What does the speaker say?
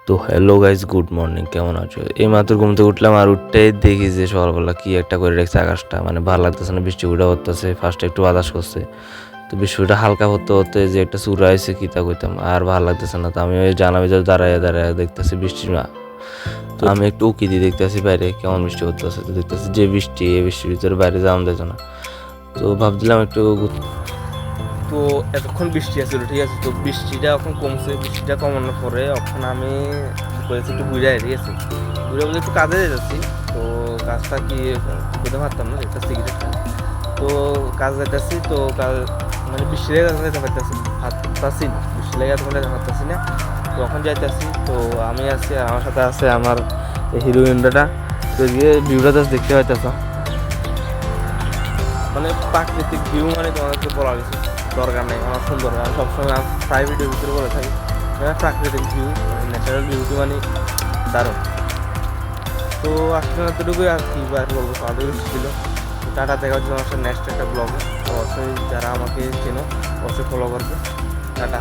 তো hello guys, good morning. কেমন আছো? এই মাত্র ঘুম থেকে উঠলাম আর উঠতেই দেখি যে সকালবেলা কি একটা করে রেখেছে আকাশটা, মানে ভালো লাগতেছে না। বৃষ্টি উঠা হতেছে, ফার্স্টে একটু বাতাস করছে, তো বৃষ্টিটা হালকা হতে হতে যে একটা চূড়া আছে কি তা কইতাম, আর ভালো লাগতেছে না। তো আমি ওই জানাবি যে দাঁড়ায় দাঁড়ায় দেখতেছি বৃষ্টি না। তো আমি একটু উকি দিয়ে দেখতেছি বাইরে কেমন বৃষ্টি হতেছে, তো দেখতেছি যে বৃষ্টি, এই বৃষ্টির ভিতরে বাইরে যাওয়া যেত না। তো ভাবছিলাম একটু তো এতক্ষণ বৃষ্টি আসছিল, ঠিক আছে। তো বৃষ্টিটা এখন কমছে, বৃষ্টিটা কমানোর পরে এখন আমি করেছি একটু ঘুরে, ঠিক আছে। ঘুরে বলে একটু কাজে যাচ্ছি। তো কাজটা কি করতে পারতাম না, একটা সিগারেট। তো কাজ যাইতেছি, তো কাজ মানে বৃষ্টি লেগে যেতে পারতেছি, পারতাছি না, বৃষ্টি লেগে যেতে পারতাছি না। তো এখন যাইতেছি, তো আমি আছি, আমার সাথে আছে আমার হিরো ইন্ডাটা। তো গিয়ে ভিউটা জাস্ট দেখতে পাইতেছ, মানে প্রাকৃতিক ভিউ, মানে তোমাদেরকে বলা গেছে দরকার নেই, আমার সুন্দর। আমি সবসময় প্রায় ভিডিওর ভিতরে বলে থাকি প্রাকৃতিক ভিউ, মানে ন্যাচারাল ভিউটি মানে দারুণ। তো আসলে এতটুকুই আর কি বলবো, সারাদিন ছিল। টাটা, দেখা হচ্ছে আমার সাথে নেক্সট একটা ব্লগে। তো অবশ্যই যারা আমাকে চেনো অবশ্যই ফলো করবে। টাটা।